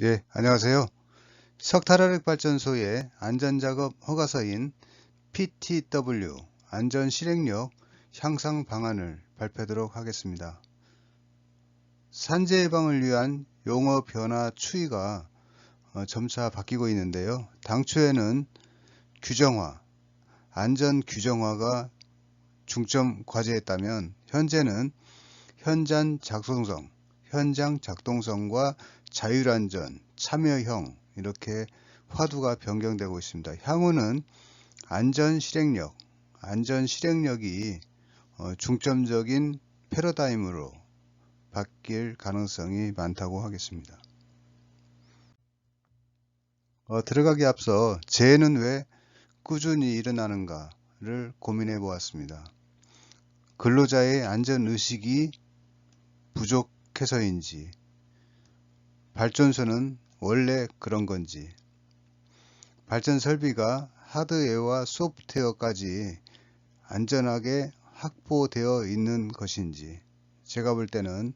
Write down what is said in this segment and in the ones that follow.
예, 안녕하세요. 석탄화력발전소의 안전작업 허가서인 PTW 안전실행력 향상 방안을 발표하도록 하겠습니다. 산재 예방을 위한 용어 변화 추이가 점차 바뀌고 있는데요. 당초에는 규정화, 안전 규정화가 중점 과제였다면 현재는 현장 작동성과 자율안전, 참여형 이렇게 화두가 변경되고 있습니다. 향후는 안전 실행력이 중점적인 패러다임으로 바뀔 가능성이 많다고 하겠습니다. 들어가기 앞서 재해는 왜 꾸준히 일어나는가를 고민해 보았습니다. 근로자의 안전의식이 부족해서인지, 발전소는 원래 그런 건지, 발전 설비가 하드웨어와 소프트웨어까지 안전하게 확보되어 있는 것인지, 제가 볼 때는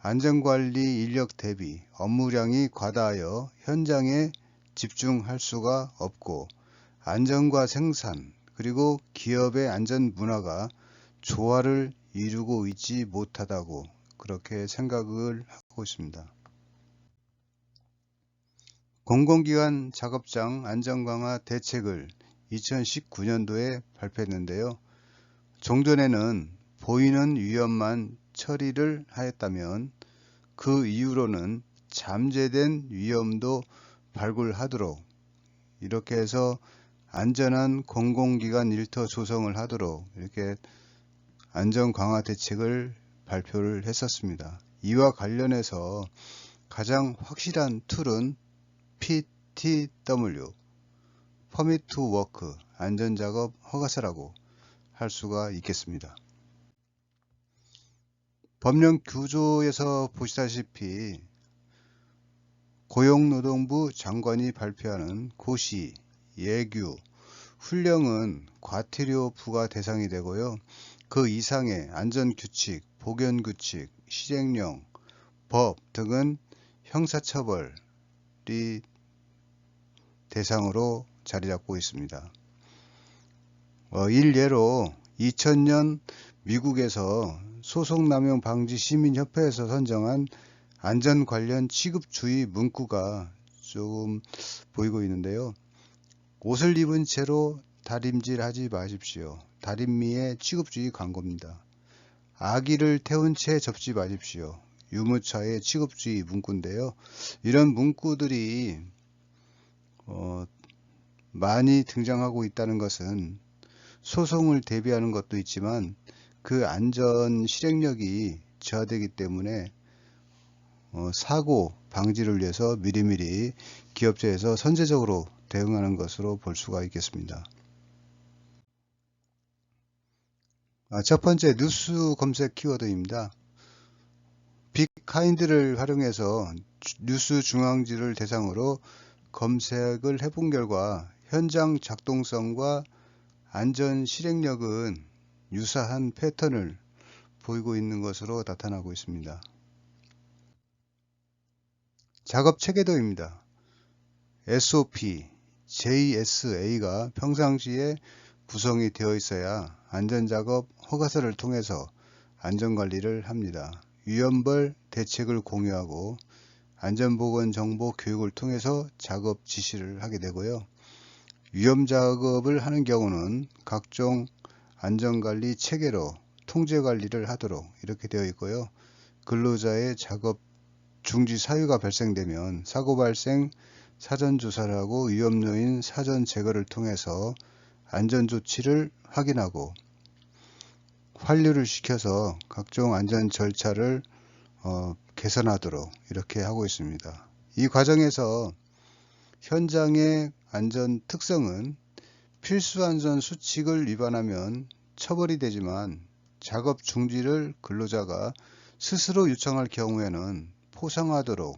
안전관리 인력 대비 업무량이 과다하여 현장에 집중할 수가 없고 안전과 생산 그리고 기업의 안전 문화가 조화를 이루고 있지 못하다고 그렇게 생각을 하고 있습니다. 공공기관 작업장 안전 강화 대책을 2019년도에 발표했는데요. 종전에는 보이는 위험만 처리를 하였다면 그 이후로는 잠재된 위험도 발굴하도록 이렇게 해서 안전한 공공기관 일터 조성을 하도록 이렇게 안전 강화 대책을 발표를 했었습니다. 이와 관련해서 가장 확실한 툴은 PTW, Permit to Work, 안전작업 허가서라고 할 수가 있겠습니다. 법령 구조에서 보시다시피 고용노동부 장관이 발표하는 고시, 예규, 훈령은 과태료 부과 대상이 되고요. 그 이상의 안전규칙, 복연규칙, 실행령, 법 등은 형사처벌이 대상으로 자리 잡고 있습니다. 일례로 2000년 미국에서 소송남용 방지 시민협회에서 선정한 안전 관련 취급주의 문구가 조금 보이고 있는데요. 옷을 입은 채로 다림질하지 마십시오. 다림미의 취급주의 광고입니다. 아기를 태운 채 접지 마십시오. 유모차의 취급주의 문구인데요. 이런 문구들이 많이 등장하고 있다는 것은 소송을 대비하는 것도 있지만 그 안전 실행력이 저하되기 때문에 사고 방지를 위해서 미리미리 기업체에서 선제적으로 대응하는 것으로 볼 수가 있겠습니다. 첫 번째 뉴스 검색 키워드입니다. 빅카인드를 활용해서 뉴스 중앙지를 대상으로 검색을 해본 결과 현장 작동성과 안전 실행력은 유사한 패턴을 보이고 있는 것으로 나타나고 있습니다. 작업 체계도입니다. SOP, JSA가 평상시에 구성이 되어 있어야 안전작업 허가서를 통해서 안전관리를 합니다. 위험벌 대책을 공유하고 안전보건 정보 교육을 통해서 작업 지시를 하게 되고요. 위험작업을 하는 경우는 각종 안전관리 체계로 통제관리를 하도록 이렇게 되어 있고요. 근로자의 작업 중지 사유가 발생되면 사고 발생 사전 조사를 하고 위험 요인 사전 제거를 통해서 안전 조치를 확인하고 환류를 시켜서 각종 안전 절차를 개선하도록 이렇게 하고 있습니다. 이 과정에서 현장의 안전 특성은 필수 안전 수칙을 위반하면 처벌이 되지만 작업 중지를 근로자가 스스로 요청할 경우에는 포상하도록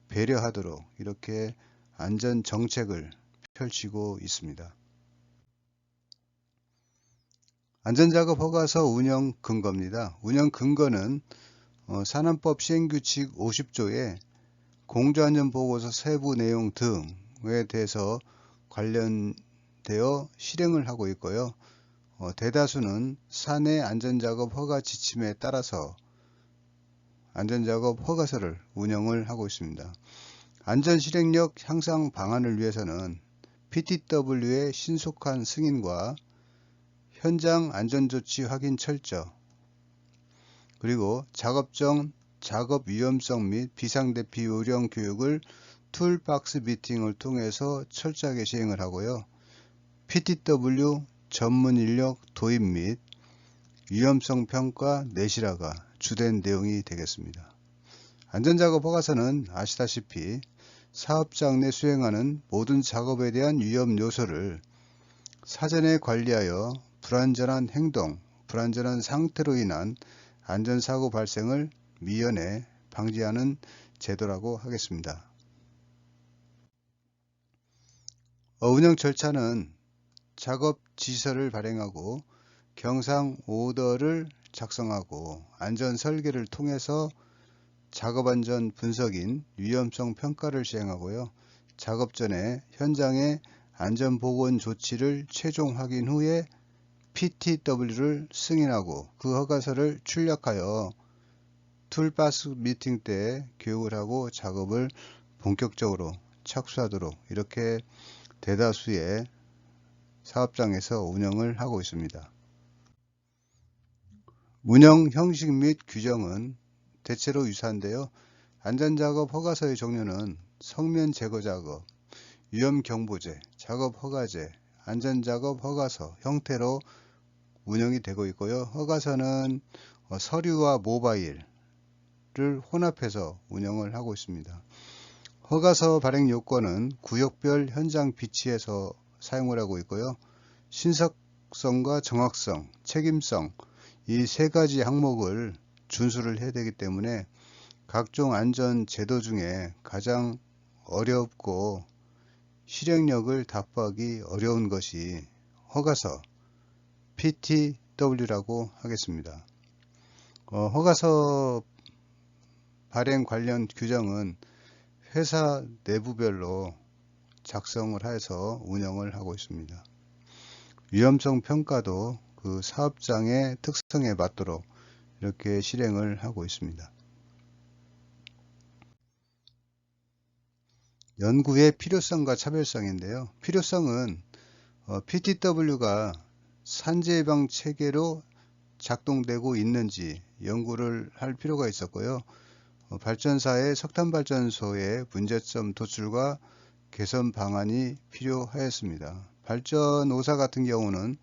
배려하도록 이렇게 안전 정책을 펼치고 있습니다. 안전작업 허가서 운영 근거입니다. 운영 근거는 산안법 시행규칙 50조에 공조안전보고서 세부 내용 등에 대해서 관련되어 실행을 하고 있고요. 대다수는 사내 안전작업 허가 지침에 따라서 안전작업 허가서를 운영을 하고 있습니다. 안전실행력 향상 방안을 위해서는 PTW의 신속한 승인과 현장 안전조치 확인 철저, 그리고 작업정 작업 위험성 및 비상대피 요령 교육을 툴박스 미팅을 통해서 철저하게 시행을 하고요. PTW 전문 인력 도입 및 위험성 평가 내실화가 주된 내용이 되겠습니다. 안전작업 허가서는 아시다시피 사업장 내 수행하는 모든 작업에 대한 위험 요소를 사전에 관리하여 불안전한 행동, 불안전한 상태로 인한 안전사고 발생을 미연에 방지하는 제도라고 하겠습니다. 운영 절차는 작업 지시서를 발행하고 경상 오더를 작성하고 안전 설계를 통해서 작업 안전 분석인 위험성 평가를 시행하고요. 작업 전에 현장의 안전보건 조치를 최종 확인 후에 PTW를 승인하고 그 허가서를 출력하여 툴박스 미팅 때 교육을 하고 작업을 본격적으로 착수하도록 이렇게 대다수의 사업장에서 운영을 하고 있습니다. 운영 형식 및 규정은 대체로 유사한데요. 안전작업 허가서의 종류는 성면 제거 작업, 위험경보제, 작업 허가제, 안전작업 허가서 형태로 운영이 되고 있고요. 허가서는 서류와 모바일을 혼합해서 운영을 하고 있습니다. 허가서 발행 요건은 구역별 현장 비치에서 사용을 하고 있고요. 신속성과 정확성, 책임성 이 세 가지 항목을 준수를 해야 되기 때문에 각종 안전 제도 중에 가장 어렵고 실행력을 답하기 어려운 것이 허가서 PTW라고 하겠습니다. 허가서 발행 관련 규정은 회사 내부별로 작성을 해서 운영을 하고 있습니다. 위험성 평가도 그 사업장의 특성에 맞도록 이렇게 실행을 하고 있습니다. 연구의 필요성과 차별성인데요. 필요성은 PTW가 산재 예방 체계로 작동되고 있는지 연구를 할 필요가 있었고요. 발전사의 석탄발전소의 문제점 도출과 개선 방안이 필요하였습니다. 발전오사 같은 경우는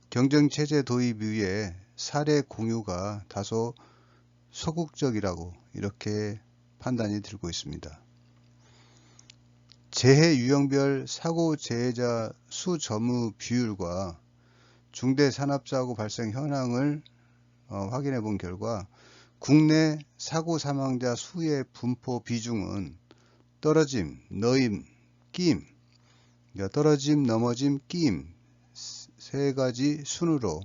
경쟁체제 도입 이후에 사례 공유가 다소 소극적이라고 이렇게 판단이 들고 있습니다. 재해 유형별 사고 재해자 수 점유 비율과 중대 산업사고 발생 현황을 확인해 본 결과 국내 사고 사망자 수의 분포 비중은 떨어짐, 너임, 끼임, 떨어짐, 넘어짐, 끼임 세 가지 순으로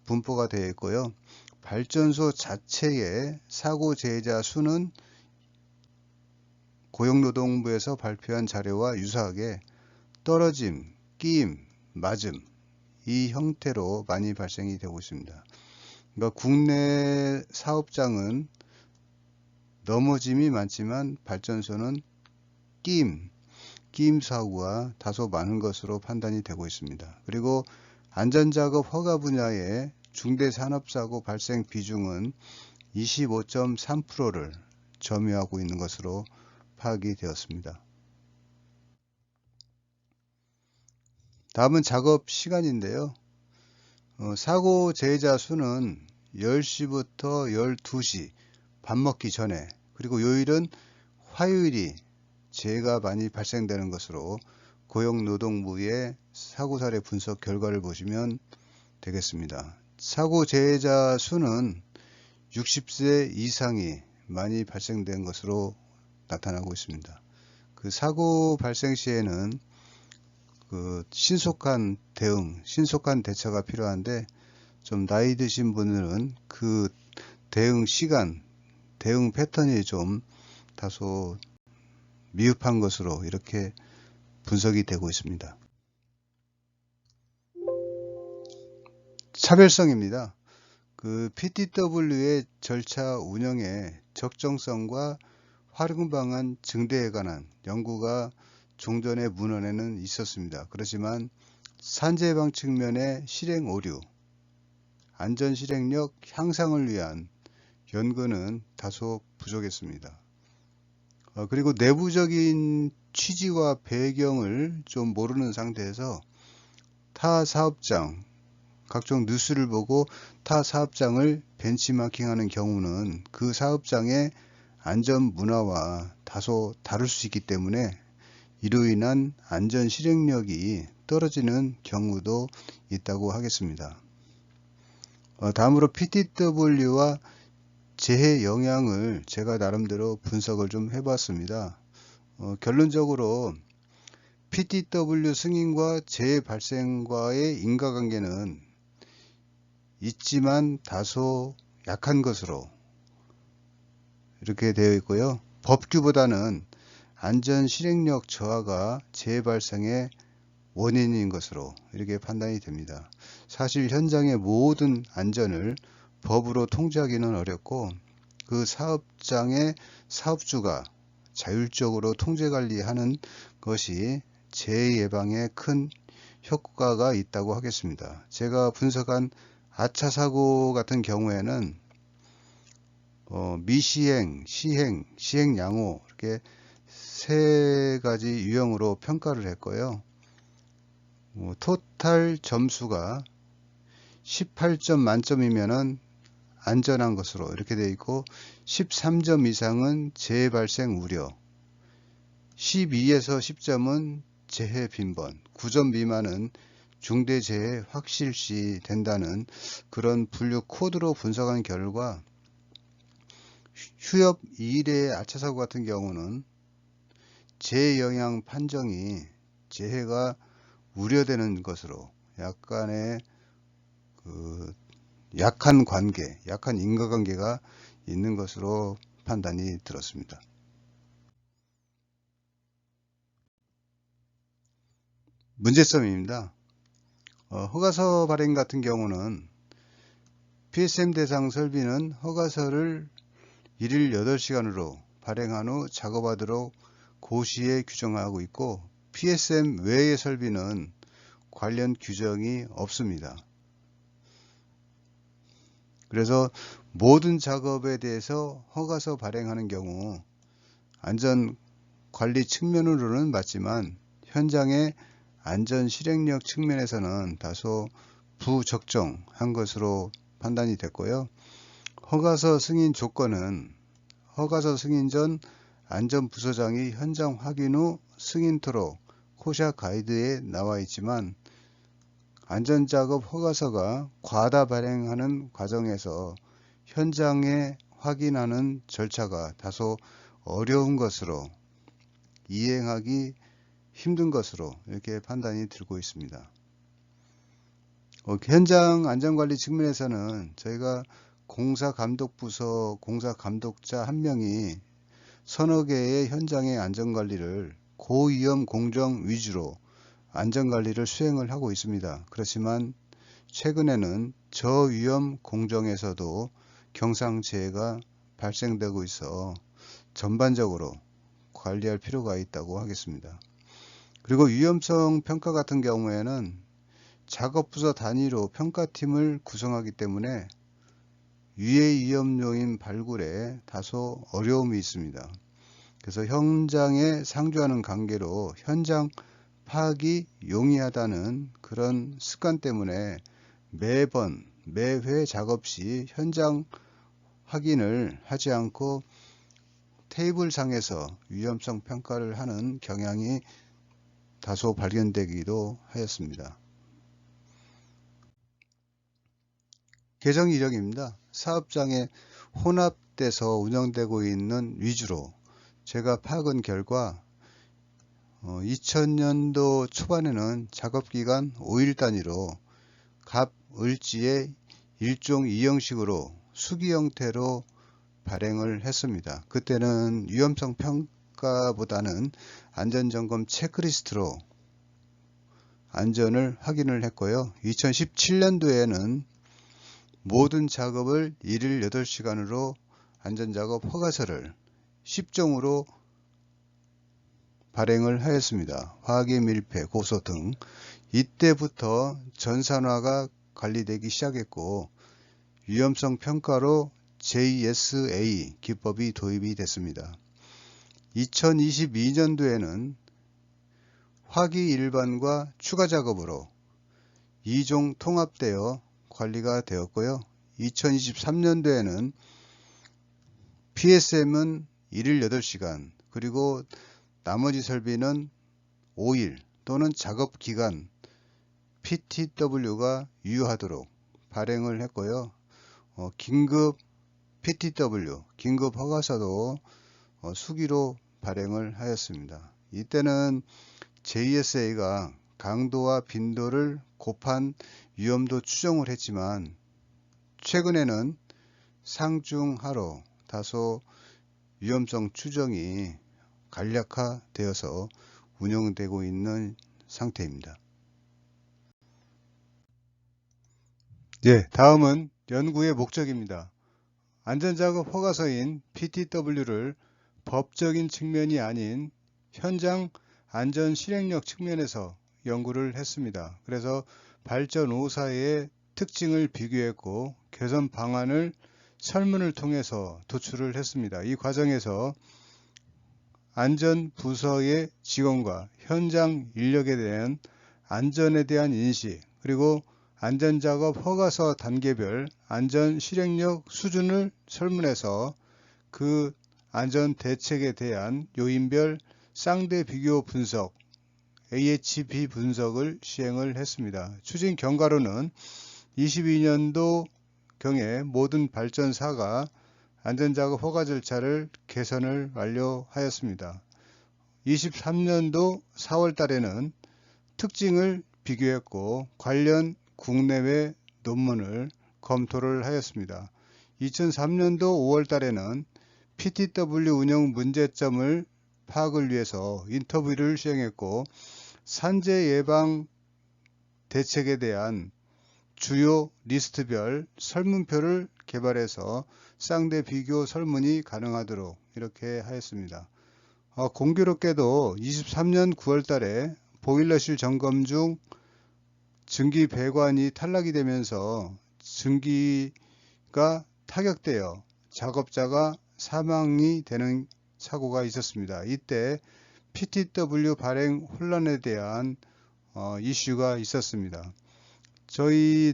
분포가 되어 있고요. 발전소 자체의 사고 재해자 수는 고용노동부에서 발표한 자료와 유사하게 떨어짐, 끼임, 맞음 이 형태로 많이 발생이 되고 있습니다. 그러니까 국내 사업장은 넘어짐이 많지만 발전소는 끼임 사고가 다소 많은 것으로 판단이 되고 있습니다. 그리고 안전작업 허가 분야의 중대산업사고 발생 비중은 25.3%를 점유하고 있는 것으로 파악이 되었습니다. 다음은 작업 시간인데요. 사고 재해자 수는 10시부터 12시 밥 먹기 전에, 그리고 요일은 화요일이 재해가 많이 발생되는 것으로 고용노동부의 사고사례 분석 결과를 보시면 되겠습니다. 사고 재해자 수는 60세 이상이 많이 발생된 것으로 나타나고 있습니다. 그 사고 발생 시에는 그 신속한 대응, 신속한 대처가 필요한데 좀 나이 드신 분들은 그 대응 시간, 대응 패턴이 좀 다소 미흡한 것으로 이렇게 분석이 되고 있습니다. 차별성입니다. 그 PTW의 절차 운영의 적정성과 활용방안 증대에 관한 연구가 종전의 문헌에는 있었습니다. 그렇지만 산재 예방 측면의 실행 오류, 안전 실행력 향상을 위한 연구는 다소 부족했습니다. 그리고 내부적인 취지와 배경을 좀 모르는 상태에서 타 사업장, 각종 뉴스를 보고 타 사업장을 벤치마킹하는 경우는 그 사업장의 안전 문화와 다소 다를 수 있기 때문에 이로 인한 안전 실행력이 떨어지는 경우도 있다고 하겠습니다. 다음으로 PTW와 재해 영향을 제가 나름대로 분석을 좀 해봤습니다. 결론적으로 PTW 승인과 재해 발생과의 인과관계는 있지만 다소 약한 것으로 이렇게 되어 있고요. 법규보다는 안전 실행력 저하가 재해 발생의 원인인 것으로 이렇게 판단이 됩니다. 사실 현장의 모든 안전을 법으로 통제하기는 어렵고 그 사업장의 사업주가 자율적으로 통제 관리하는 것이 재해 예방에 큰 효과가 있다고 하겠습니다. 제가 분석한 아차 사고 같은 경우에는 미시행, 시행, 시행 양호 이렇게 세 가지 유형으로 평가를 했고요. 토탈 점수가 18점 만점이면은 안전한 것으로 이렇게 되어 있고 13점 이상은 재해 발생 우려, 12에서 10점은 재해 빈번, 9점 미만은 중대재해 확실시 된다는 그런 분류 코드로 분석한 결과 휴업 2일의 아차사고 같은 경우는 재해 영향 판정이 재해가 우려되는 것으로 약간의 약한 관계, 약한 인과관계가 있는 것으로 판단이 들었습니다. 문제점입니다. 허가서 발행 같은 경우는 PSM 대상 설비는 허가서를 1일 8시간으로 발행한 후 작업하도록 고시에 규정하고 있고 PSM 외의 설비는 관련 규정이 없습니다. 그래서 모든 작업에 대해서 허가서 발행하는 경우 안전관리 측면으로는 맞지만 현장의 안전 실행력 측면에서는 다소 부적정한 것으로 판단이 됐고요. 허가서 승인 조건은 허가서 승인 전 안전부서장이 현장 확인 후 승인토록 코샤 가이드에 나와 있지만 안전작업 허가서가 과다 발행하는 과정에서 현장에 확인하는 절차가 다소 어려운 것으로 이행하기 힘든 것으로 이렇게 판단이 들고 있습니다. 현장 안전관리 측면에서는 저희가 공사감독부서 공사감독자 1명이 서너 개의 현장의 안전관리를 고위험 공정 위주로 안전관리를 수행을 하고 있습니다. 그렇지만 최근에는 저위험 공정에서도 경상재해가 발생되고 있어 전반적으로 관리할 필요가 있다고 하겠습니다. 그리고 위험성 평가 같은 경우에는 작업부서 단위로 평가팀을 구성하기 때문에 유해 위험 요인 발굴에 다소 어려움이 있습니다. 그래서 현장에 상주하는 관계로 현장 파악이 용이하다는 그런 습관 때문에 매회 작업 시 현장 확인을 하지 않고 테이블상에서 위험성 평가를 하는 경향이 다소 발견되기도 하였습니다. 개정 이력입니다. 사업장에 혼합돼서 운영되고 있는 위주로 제가 파악한 결과 2000년도 초반에는 작업기간 5일 단위로 갑, 을지에 일종 2형식으로 수기 형태로 발행을 했습니다. 그때는 위험성 평가보다는 안전점검 체크리스트로 안전을 확인을 했고요. 2017년도에는 모든 작업을 1일 8시간으로 안전작업 허가서를 10종으로 발행을 하였습니다. 화학의 밀폐, 고소 등 이때부터 전산화가 관리되기 시작했고 위험성 평가로 JSA 기법이 도입이 됐습니다. 2022년도에는 화기 일반과 추가 작업으로 2종 통합되어 관리가 되었고요. 2023년도에는 PSM은 1일 8시간 그리고 나머지 설비는 5일 또는 작업기간 PTW가 유효하도록 발행을 했고요. 긴급 PTW, 긴급 허가서도 수기로 발행을 하였습니다. 이때는 JSA가 강도와 빈도를 곱한 위험도 추정을 했지만 최근에는 상중하로 다소 위험성 추정이 간략화되어서 운영되고 있는 상태입니다. 다음은 연구의 목적입니다. 안전작업 허가서인 PTW를 법적인 측면이 아닌 현장 안전 실행력 측면에서 연구를 했습니다. 그래서 발전 5사의 특징을 비교했고 개선 방안을 설문을 통해서 도출을 했습니다. 이 과정에서 안전부서의 직원과 현장 인력에 대한 안전에 대한 인식 그리고 안전작업 허가서 단계별 안전 실행력 수준을 설문해서 그 안전 대책에 대한 요인별 쌍대 비교 분석 AHP 분석을 시행을 했습니다. 추진 경과로는 22년도 경에 모든 발전사가 안전작업 허가 절차를 개선을 완료하였습니다. 23년도 4월 달에는 특징을 비교했고 관련 국내외 논문을 검토를 하였습니다. 2003년도 5월 달에는 PTW 운영 문제점을 파악을 위해서 인터뷰를 시행했고 산재 예방 대책에 대한 주요 리스트별 설문표를 개발해서 쌍대 비교 설문이 가능하도록 이렇게 하였습니다. 공교롭게도 23년 9월 달에 보일러실 점검 중 증기 배관이 탈락이 되면서 증기가 타격되어 작업자가 사망이 되는 사고가 있었습니다. 이때 PTW 발행 혼란에 대한 이슈가 있었습니다. 저희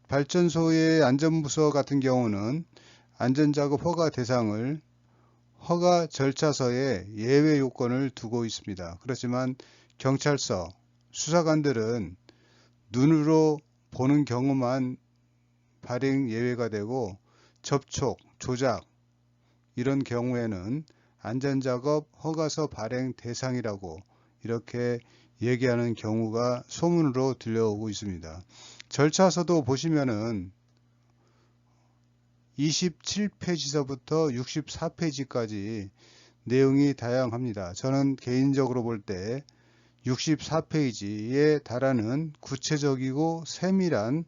발전소의 안전부서 같은 경우는 안전작업 허가 대상을 허가 절차서에 예외 요건을 두고 있습니다. 그렇지만 경찰서, 수사관들은 눈으로 보는 경우만 발행 예외가 되고 접촉, 조작 이런 경우에는 안전작업 허가서 발행 대상이라고 이렇게 얘기하는 경우가 소문으로 들려오고 있습니다. 절차서도 보시면은 27페이지서부터 64페이지까지 내용이 다양합니다. 저는 개인적으로 볼 때 64페이지에 달하는 구체적이고 세밀한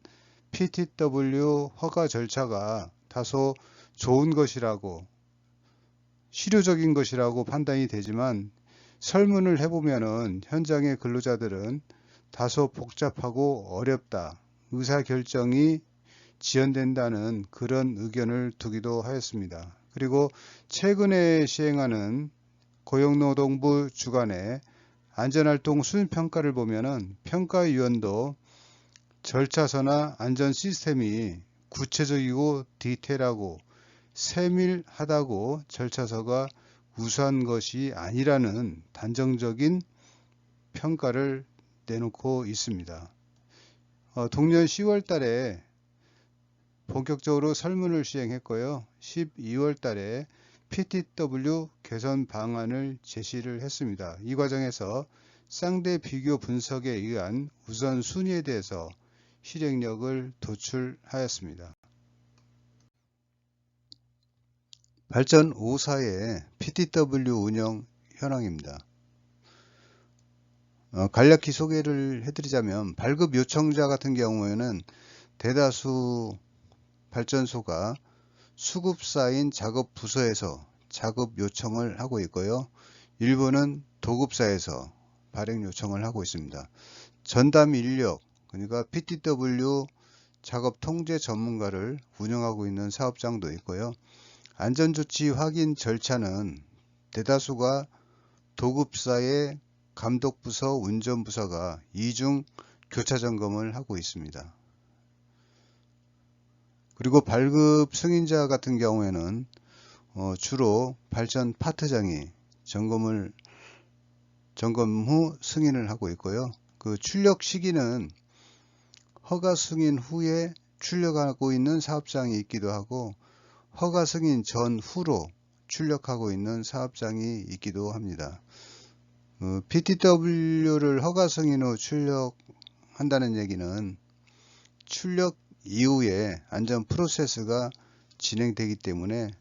PTW 허가 절차가 다소 좋은 것이라고 실효적인 것이라고 판단이 되지만 설문을 해보면은 현장의 근로자들은 다소 복잡하고 어렵다, 의사결정이 지연된다는 그런 의견을 두기도 하였습니다. 그리고 최근에 시행하는 고용노동부 주관의 안전활동 수준평가를 보면은 평가위원도 절차서나 안전 시스템이 구체적이고 디테일하고 세밀하다고 절차서가 우수한 것이 아니라는 단정적인 평가를 내놓고 있습니다. 동년 10월 달에 본격적으로 설문을 시행했고요. 12월 달에 PTW 개선 방안을 제시를 했습니다. 이 과정에서 쌍대 비교 분석에 의한 우선순위에 대해서 실행력을 도출하였습니다. 발전 5사의 PTW 운영 현황입니다. 간략히 소개를 해드리자면 발급 요청자 같은 경우에는 대다수 발전소가 수급사인 작업부서에서 작업 요청을 하고 있고요. 일부는 도급사에서 발행 요청을 하고 있습니다. 전담 인력, 그러니까 PTW 작업 통제 전문가를 운영하고 있는 사업장도 있고요. 안전조치 확인 절차는 대다수가 도급사의 감독부서, 운전부서가 이중 교차 점검을 하고 있습니다. 그리고 발급 승인자 같은 경우에는 주로 발전 파트장이 점검 후 승인을 하고 있고요. 그 출력 시기는 허가 승인 후에 출력하고 있는 사업장이 있기도 하고 허가 승인 전후로 출력하고 있는 사업장이 있기도 합니다. PTW를 허가 승인 후 출력한다는 얘기는 출력 이후에 안전 프로세스가 진행되기 때문에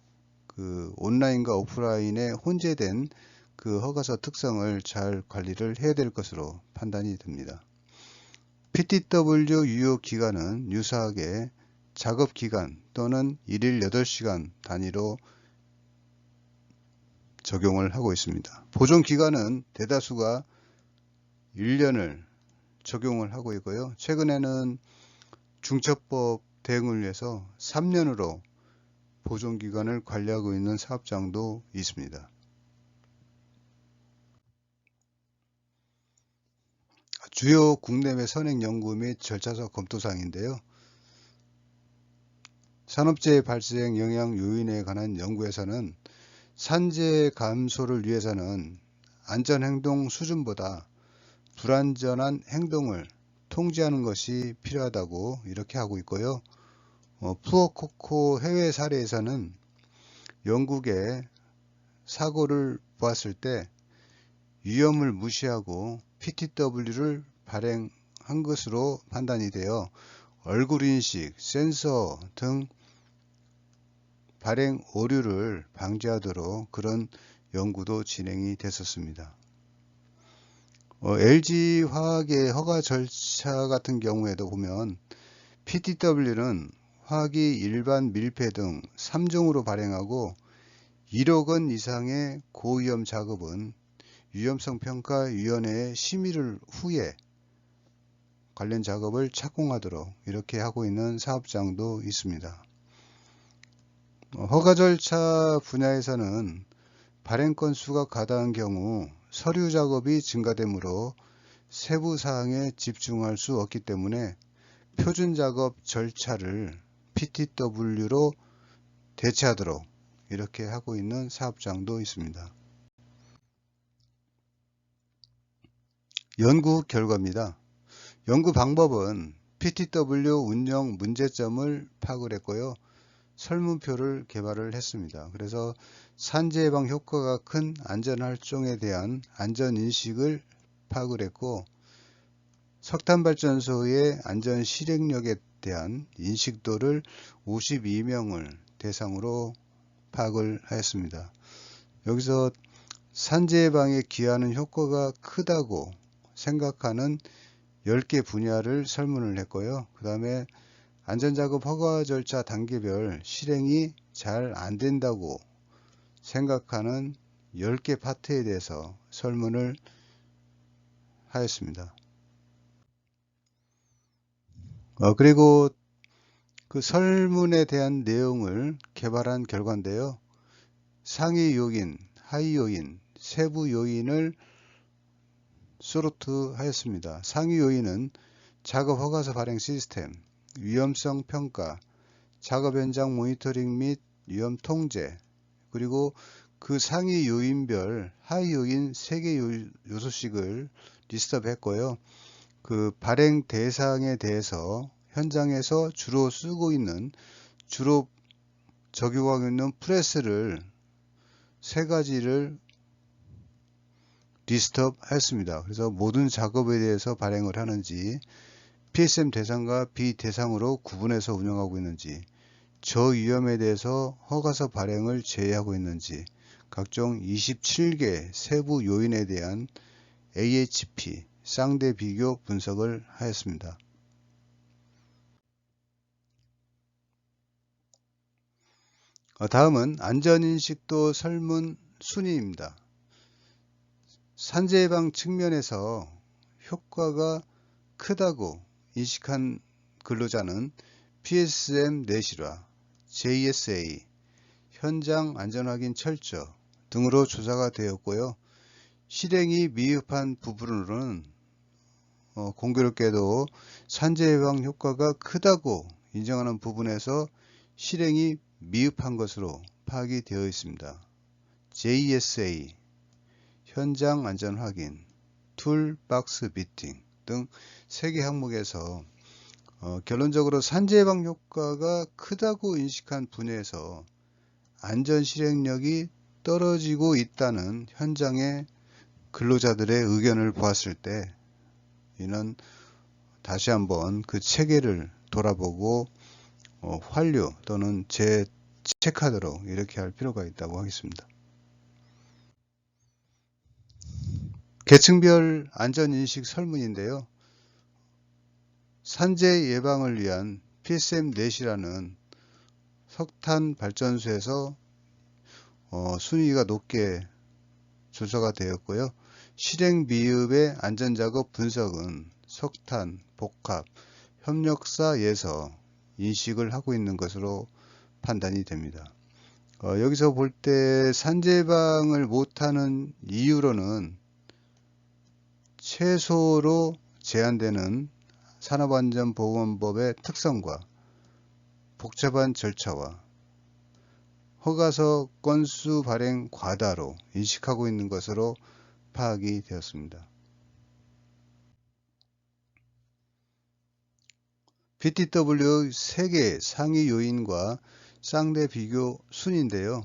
그 온라인과 오프라인에 혼재된 그 허가서 특성을 잘 관리를 해야 될 것으로 판단이 됩니다. PTW 유효 기간은 유사하게 작업 기간 또는 일일 8시간 단위로 적용을 하고 있습니다. 보존 기간은 대다수가 1년을 적용을 하고 있고요. 최근에는 중처법 대응을 위해서 3년으로 보존 기간을 관리하고 있는 사업장도 있습니다. 주요 국내외 선행 연구 및 절차적 검토사항인데요. 산업재해 발생 영향 요인에 관한 연구에서는 산재 감소를 위해서는 안전행동 수준보다 불안전한 행동을 통제하는 것이 필요하다고 이렇게 하고 있고요. 푸어코코 해외 사례에서는 영국의 사고를 보았을 때 위험을 무시하고 PTW를 발행한 것으로 판단이 되어 얼굴인식, 센서 등 발행 오류를 방지하도록 그런 연구도 진행이 됐었습니다. LG화학의 허가 절차 같은 경우에도 보면 PTW는 화기, 일반, 밀폐 등 3종으로 발행하고 1억 원 이상의 고위험 작업은 위험성평가위원회의 심의를 후에 관련 작업을 착공하도록 이렇게 하고 있는 사업장도 있습니다. 허가 절차 분야에서는 발행 건수가 과다한 경우 서류 작업이 증가되므로 세부 사항에 집중할 수 없기 때문에 표준 작업 절차를 PTW로 대체하도록 이렇게 하고 있는 사업장도 있습니다. 연구 결과입니다. 연구 방법은 PTW 운영 문제점을 파악을 했고요. 설문표를 개발을 했습니다. 그래서 산재 예방 효과가 큰 안전활동에 대한 안전인식을 파악을 했고 석탄발전소의 안전 실행력에 대한 인식도를 52명을 대상으로 파악을 하였습니다. 여기서 산재 예방에 기하는 효과가 크다고 생각하는 10개 분야를 설문을 했고요. 그 다음에 안전작업 허가 절차 단계별 실행이 잘 안된다고 생각하는 10개 파트에 대해서 설문을 하였습니다. 그리고 그 설문에 대한 내용을 개발한 결과인데요. 상위 요인, 하위 요인, 세부 요인을 소르트 하였습니다. 상위 요인은 작업 허가서 발행 시스템, 위험성 평가, 작업 현장 모니터링 및 위험 통제, 그리고 그 상위 요인별 하위 요인 3개 요소씩을 리스트업 했고요. 그 발행 대상에 대해서 현장에서 주로 쓰고 있는, 주로 적용하고 있는 프레스를 3가지를 리스트업 했습니다. 그래서 모든 작업에 대해서 발행을 하는지, PSM 대상과 비대상으로 구분해서 운영하고 있는지, 저위험에 대해서 허가서 발행을 제외하고 있는지 각종 27개 세부 요인에 대한 AHP 쌍대 비교 분석을 하였습니다. 다음은 안전인식도 설문 순위입니다. 산재 예방 측면에서 효과가 크다고 인식한 근로자는 PSM 내실화, JSA, 현장 안전확인 철저 등으로 조사가 되었고요. 실행이 미흡한 부분으로는 공교롭게도 산재 예방 효과가 크다고 인정하는 부분에서 실행이 미흡한 것으로 파악이 되어 있습니다. JSA, 현장 안전 확인, 툴 박스 비팅 등 3개 항목에서 결론적으로 산재 예방 효과가 크다고 인식한 분야에서 안전 실행력이 떨어지고 있다는 현장의 근로자들의 의견을 보았을 때 이는 다시 한번 그 체계를 돌아보고 환류 또는 재체크하도록 이렇게 할 필요가 있다고 하겠습니다. 계층별 안전인식 설문인데요. 산재 예방을 위한 PSM 넷이라는 석탄 발전소에서 순위가 높게 조사가 되었고요. 실행 미흡의 안전작업 분석은 석탄, 복합, 협력사에서 인식을 하고 있는 것으로 판단이 됩니다. 여기서 볼 때 산재 예방을 못하는 이유로는 최소로 제한되는 산업안전보건법의 특성과 복잡한 절차와 허가서 건수 발행 과다로 인식하고 있는 것으로 파악이 되었습니다. BTW 3개 상위 요인과 쌍대 비교 순인데요.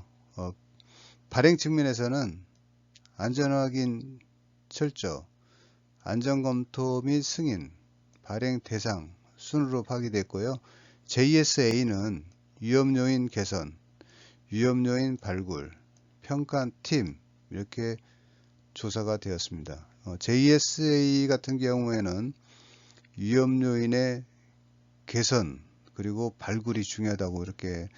발행 측면에서는 안전확인 철저, 안전검토 및 승인, 발행 대상 순으로 파악됐고요. JSA는 위험요인 개선, 위험요인 발굴, 평가팀 이렇게 조사가 되었습니다. JSA 같은 경우에는 위험요인의 개선 그리고 발굴이 중요하다고 이렇게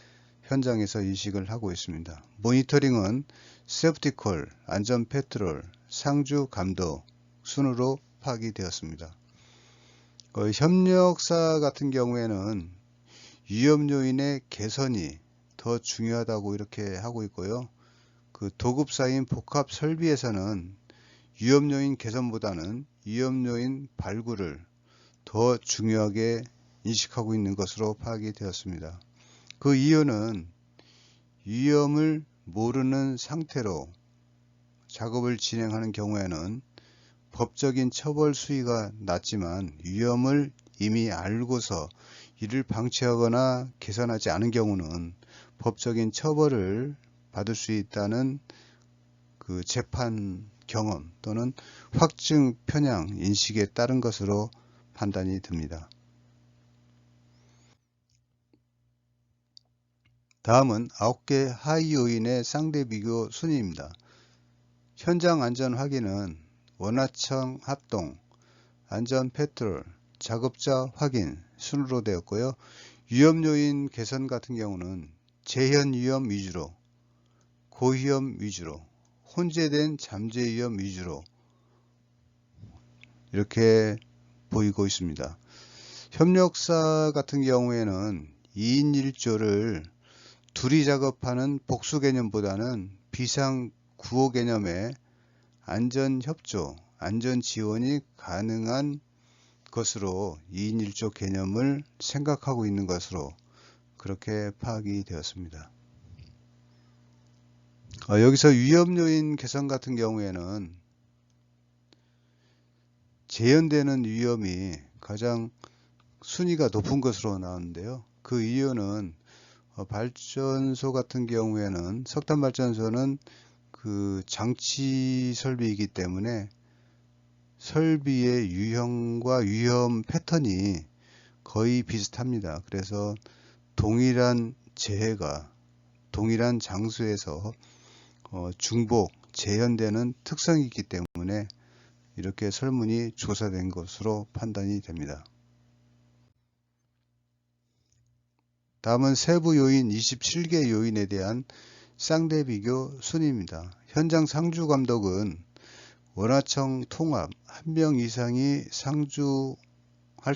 현장에서 인식을 하고 있습니다. 모니터링은 세프티콜, 안전 패트롤, 상주 감독 순으로 파악이 되었습니다. 협력사 같은 경우에는 위험 요인의 개선이 더 중요하다고 이렇게 하고 있고요. 그 도급사인 복합 설비에서는 위험 요인 개선보다는 위험 요인 발굴을 더 중요하게 인식하고 있는 것으로 파악이 되었습니다. 그 이유는 위험을 모르는 상태로 작업을 진행하는 경우에는 법적인 처벌 수위가 낮지만 위험을 이미 알고서 이를 방치하거나 개선하지 않은 경우는 법적인 처벌을 받을 수 있다는 그 재판 경험 또는 확증 편향 인식에 따른 것으로 판단이 듭니다. 다음은 9개 하위 요인의 쌍대 비교 순위입니다. 현장 안전 확인은 원하청 합동, 안전 패트롤, 작업자 확인 순으로 되었고요. 위험 요인 개선 같은 경우는 재현 위험 위주로, 고위험 위주로, 혼재된 잠재 위험 위주로 이렇게 보이고 있습니다. 협력사 같은 경우에는 2인 1조를 둘이 작업하는 복수 개념보다는 비상 구호 개념의 안전협조, 안전지원이 가능한 것으로 2인 1조 개념을 생각하고 있는 것으로 그렇게 파악이 되었습니다. 여기서 위험요인 개선 같은 경우에는 재현되는 위험이 가장 순위가 높은 것으로 나왔는데요. 그 이유는 발전소 같은 경우에는 석탄 발전소는 그 장치 설비이기 때문에 설비의 유형과 위험 패턴이 거의 비슷합니다. 그래서 동일한 재해가 동일한 장소에서 중복, 재현되는 특성이 있기 때문에 이렇게 설문이 조사된 것으로 판단이 됩니다. 다음은 세부 요인 27개 요인에 대한 쌍대 비교 순위입니다. 현장 상주 감독은 원하청 통합 1명 이상이 상주할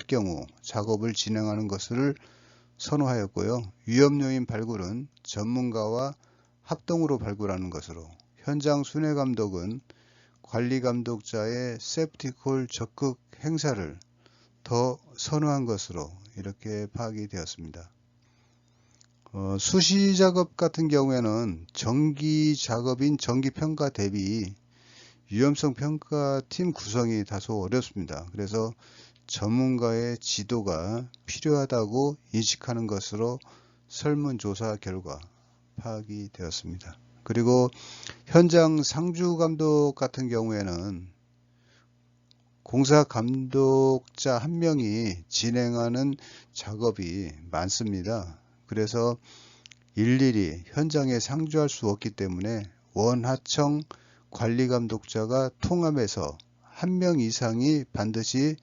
경우 작업을 진행하는 것을 선호하였고요. 위험 요인 발굴은 전문가와 합동으로 발굴하는 것으로, 현장 순회 감독은 관리 감독자의 세프티콜 적극 행사를 더 선호한 것으로 이렇게 파악이 되었습니다. 수시 작업 같은 경우에는 정기 작업인 정기 평가 대비 위험성 평가 팀 구성이 다소 어렵습니다. 그래서 전문가의 지도가 필요하다고 인식하는 것으로 설문조사 결과 파악이 되었습니다. 그리고 현장 상주 감독 같은 경우에는 공사 감독자 1명이 진행하는 작업이 많습니다. 그래서 일일이 현장에 상주할 수 없기 때문에 원하청 관리 감독자가 통합해서 1명 이상이 반드시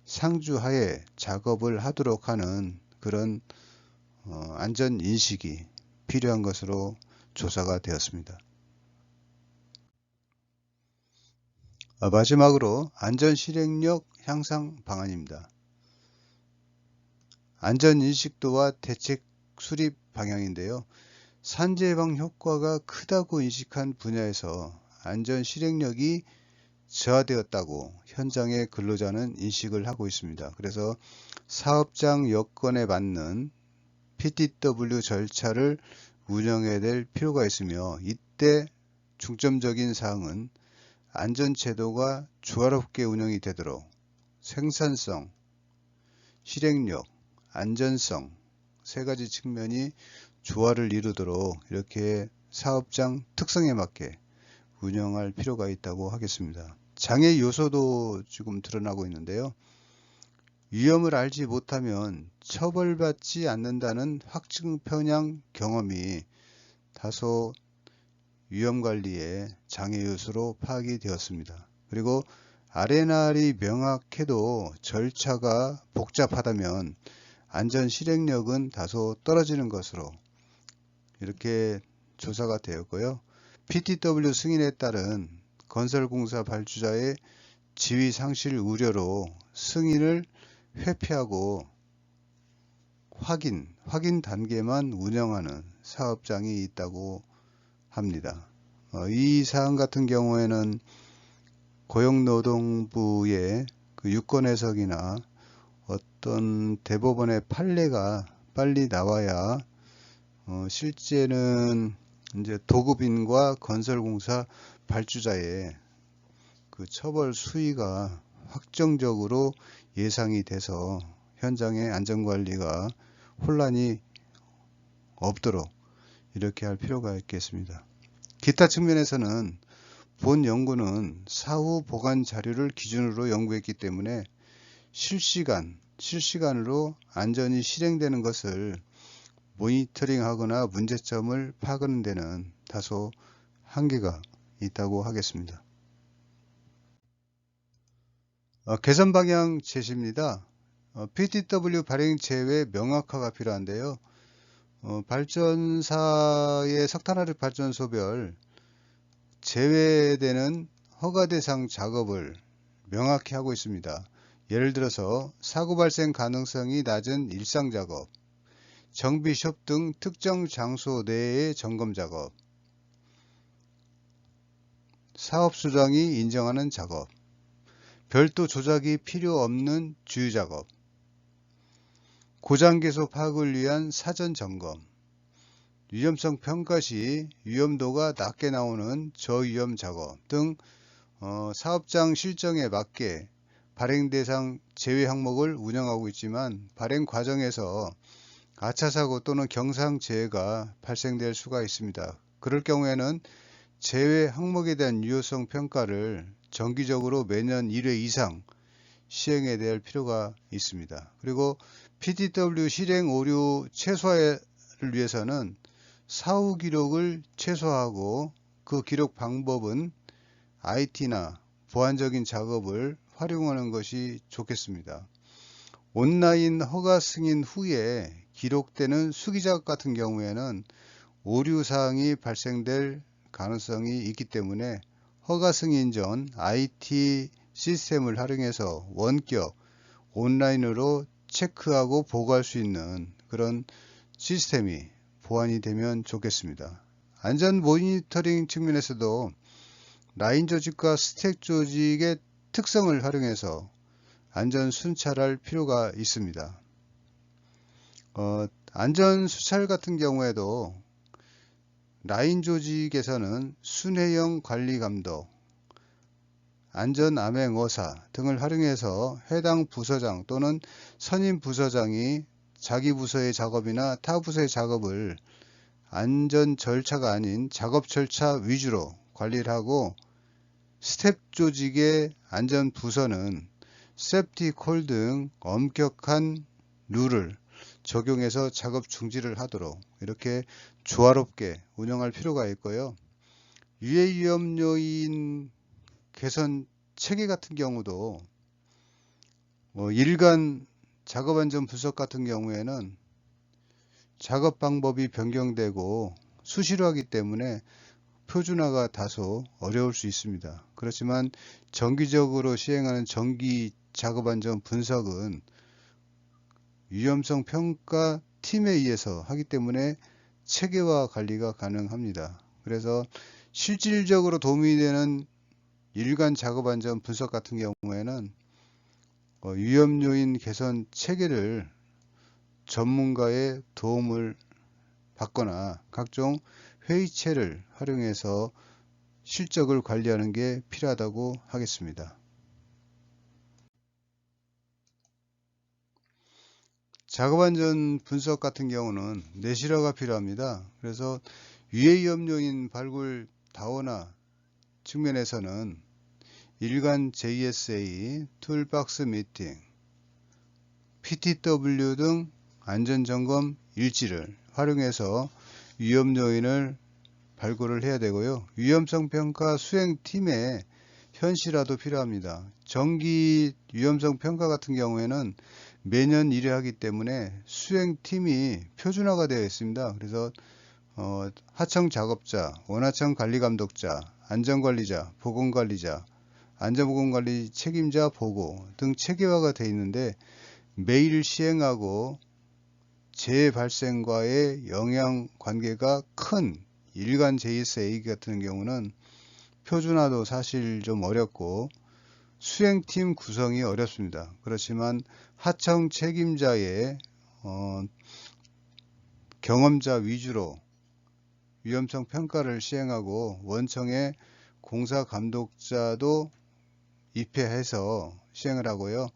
상주하에 작업을 하도록 하는 그런 안전 인식이 필요한 것으로 조사가 되었습니다. 마지막으로 안전 실행력 향상 방안입니다. 안전 인식도와 대책 수립 방향인데요. 산재 예방 효과가 크다고 인식한 분야에서 안전 실행력이 저하되었다고 현장의 근로자는 인식을 하고 있습니다. 그래서 사업장 여건에 맞는 PTW 절차를 운영해야 될 필요가 있으며, 이때 중점적인 사항은 안전제도가 조화롭게 운영이 되도록 생산성, 실행력, 안전성 세 가지 측면이 조화를 이루도록 이렇게 사업장 특성에 맞게 운영할 필요가 있다고 하겠습니다. 장애 요소도 지금 드러나고 있는데요. 위험을 알지 못하면 처벌받지 않는다는 확증 편향 경험이 다소 위험관리의 장애 요소로 파악이 되었습니다. 그리고 RNR이 명확해도 절차가 복잡하다면 안전 실행력은 다소 떨어지는 것으로 이렇게 조사가 되었고요. PTW 승인에 따른 건설공사 발주자의 지위 상실 우려로 승인을 회피하고 확인 단계만 운영하는 사업장이 있다고 합니다. 이 사안 같은 경우에는 고용노동부의 그 유권 해석이나 어떤 대법원의 판례가 빨리 나와야 실제는 이제 도급인과 건설공사 발주자의 그 처벌 수위가 확정적으로 예상이 돼서 현장의 안전관리가 혼란이 없도록 이렇게 할 필요가 있겠습니다. 기타 측면에서는 본 연구는 사후 보관 자료를 기준으로 연구했기 때문에 실시간으로 안전이 실행되는 것을 모니터링하거나 문제점을 파악하는 데는 다소 한계가 있다고 하겠습니다. 개선 방향 제시입니다. PTW 발행 제외 명확화가 필요한데요. 발전사의 석탄화력 발전소별 제외되는 허가 대상 작업을 명확히 하고 있습니다. 예를 들어서 사고 발생 가능성이 낮은 일상 작업, 정비숍 등 특정 장소 내의 점검 작업, 사업소장이 인정하는 작업, 별도 조작이 필요 없는 주유 작업, 고장 개소 파악을 위한 사전 점검, 위험성 평가 시 위험도가 낮게 나오는 저위험 작업 등 사업장 실정에 맞게 발행 대상 제외 항목을 운영하고 있지만, 발행 과정에서 아차사고 또는 경상재해가 발생될 수가 있습니다. 그럴 경우에는 제외 항목에 대한 유효성 평가를 정기적으로 매년 1회 이상 시행해야 될 필요가 있습니다. 그리고 PTW 실행 오류 최소화를 위해서는 사후 기록을 최소화하고 그 기록 방법은 IT나 보안적인 작업을 활용하는 것이 좋겠습니다. 온라인 허가 승인 후에 기록되는 수기작 같은 경우에는 오류사항이 발생될 가능성이 있기 때문에 허가 승인 전 IT 시스템을 활용해서 원격 온라인으로 체크하고 보고할 수 있는 그런 시스템이 보완이 되면 좋겠습니다. 안전 모니터링 측면에서도 라인 조직과 스택 조직의 특성을 활용해서 안전 순찰할 필요가 있습니다. 안전 수찰 같은 경우에도 라인 조직에서는 순회형 관리 감독, 안전 암행 어사 등을 활용해서 해당 부서장 또는 선임 부서장이 자기 부서의 작업이나 타 부서의 작업을 안전 절차가 아닌 작업 절차 위주로 관리를 하고, 스텝 조직의 안전 부서는 세프티 콜 등 엄격한 룰을 적용해서 작업 중지를 하도록 이렇게 조화롭게 운영할 필요가 있고요. 유해 위험 요인 개선 체계 같은 경우도 일간 작업 안전 분석 같은 경우에는 작업 방법이 변경되고 수시로 하기 때문에 표준화가 다소 어려울 수 있습니다. 그렇지만 정기적으로 시행하는 정기 작업 안전 분석은 위험성 평가 팀에 의해서 하기 때문에 체계화 관리가 가능합니다. 그래서 실질적으로 도움이 되는 일간 작업 안전 분석 같은 경우에는 위험 요인 개선 체계를 전문가의 도움을 받거나 각종 회의체를 활용해서 실적을 관리하는 게 필요하다고 하겠습니다. 작업안전 분석 같은 경우는 내실화가 필요합니다. 그래서 유해 위험 요인 발굴 다원화 측면에서는 일간 JSA, 툴박스 미팅, PTW 등 안전점검 일지를 활용해서 위험 요인을 발굴을 해야 되고요. 위험성 평가 수행팀의 현실화도 필요합니다. 정기 위험성 평가 같은 경우에는 매년 1회 하기 때문에 수행팀이 표준화가 되어 있습니다. 그래서 하청 작업자, 원하청 관리감독자, 안전관리자, 보건관리자, 안전보건관리 책임자 보고 등 체계화가 되어 있는데, 매일 시행하고 재해 발생과의 영향 관계가 큰 일간 JSA 같은 경우는 표준화도 사실 좀 어렵고 수행팀 구성이 어렵습니다. 그렇지만 하청 책임자의 경험자 위주로 위험성 평가를 시행하고 원청의 공사 감독자도 입회해서 시행을 하고요.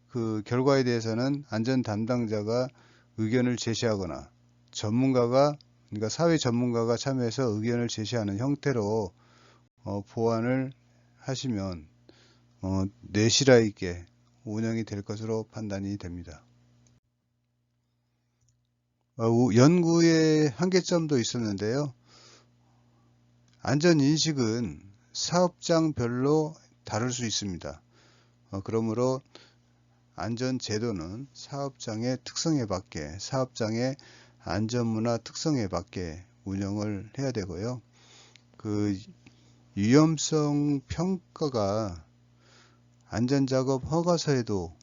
그 결과에 대해서는 안전 담당자가 의견을 제시하거나 그러니까 사회 전문가가 참여해서 의견을 제시하는 형태로 보완을 하시면 내실화 있게 운영이 될 것으로 판단이 됩니다. 연구의 한계점도 있었는데요. 안전인식은 사업장별로 다를 수 있습니다. 그러므로 안전제도는 사업장의 특성에 맞게, 사업장의 안전문화 특성에 맞게 운영을 해야 되고요. 그 위험성 평가가 안전작업 허가서에도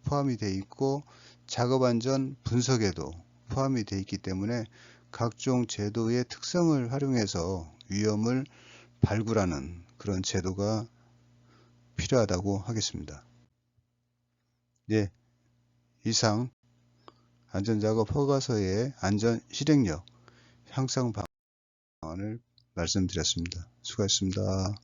포함이 되어 있고 작업안전 분석에도 포함이 되어 있기 때문에 각종 제도의 특성을 활용해서 위험을 발굴하는 그런 제도가 필요하다고 하겠습니다. 네, 이상 안전작업 허가서의 안전 실행력 향상 방안을 말씀드렸습니다. 수고하셨습니다.